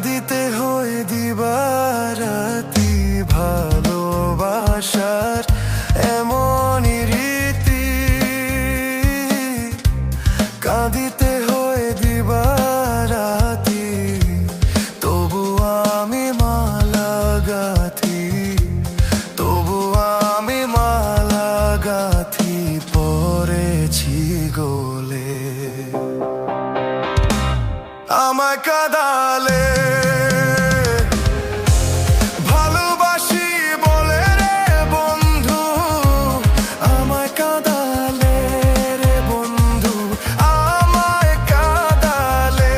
কাঁদিতে হয় দিবারাতি ভালোবাসার এমনই রীতি। কাঁদিতে হয় দিবারাতি তবু আমি মালা গাঁথি, তবু আমি মালা গাঁথি পরেছি গোলে। আমায় কাঁদালে ভালোবাসি বলে রে বন্ধু, আমায় কাঁদালে রে বন্ধু, আমায় কাঁদালে।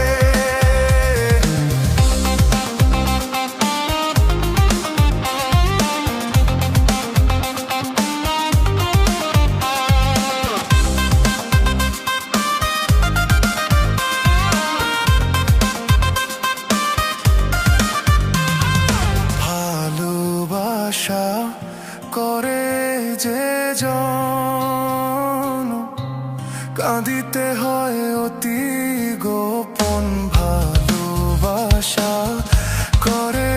ভালোবাসা করে যে জন কাঁদিতে হয় অতি গোপন। ভালোবাসা করে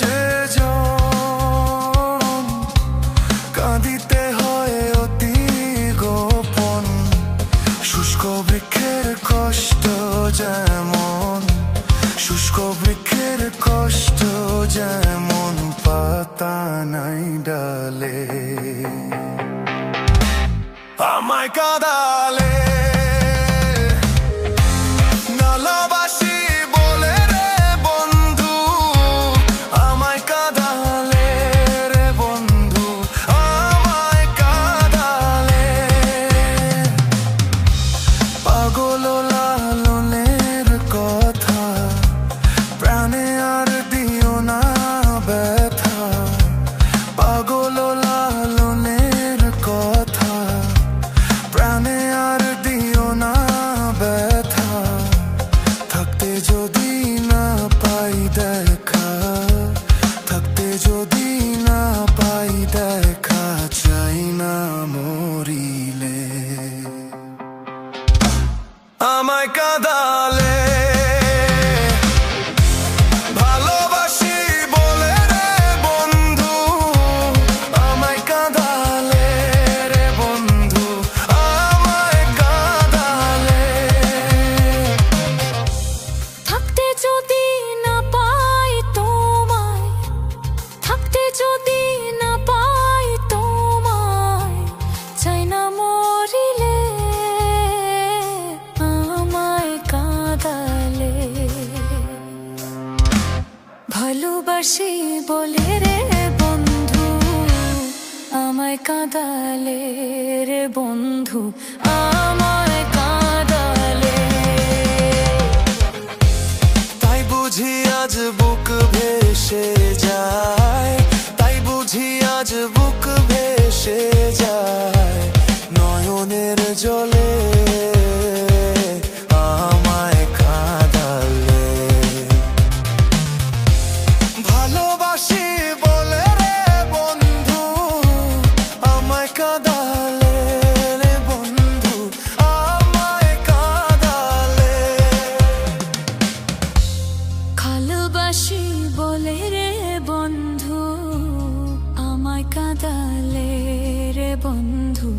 যে জন কাঁদিতে হয় অতি গোপন। শুষ্ক বৃক্ষের কষ্ট যেমন, শুষ্ক বৃক্ষের কষ্ট যেমন পাতা নাই ডালে। আমায় কাঁদালে ভালোবাসি বলে রে বন্ধু, আমায় কাঁদালে রে বন্ধু, আমায় কাঁদালে। পাগল লালনের কথা প্রাণে আর দিও না ব্যথা। পাগল লালনের কথা প্রাণে আর দিও না ব্যথা। থাকতে যদি না পাই দেখা, থাকতে যদি না পাই দেখা, চাই না মরিলে। আমায় কাঁদালে ভালোবাসি বলে রে বন্ধু, আমায় কাঁদালে রে বন্ধু, আমায় কাঁদালে। থাকতে যদি না পাই তোমায়, থাকতে যদি না পাই তোমায়, চাই না মরিলে। আমায় কাঁদালে ভালোবাসি বলে রে বন্ধু, আমায় কাঁদালে রে বন্ধু, আমায় কাঁদালে। তাই বুঝি আজ বুক ভেসে যায়, তাই বুঝি আজ বুক ভেসে যায় নয়নের জলে। আমায় কাঁদালে ভালোবাসি বলে রে বন্ধু, আমায় কাঁদালে রে বন্ধু, আমায় কাঁদালে। ভালোবাসি বলে রে বন্ধু, আমায় কাঁদালে রে বন্ধু।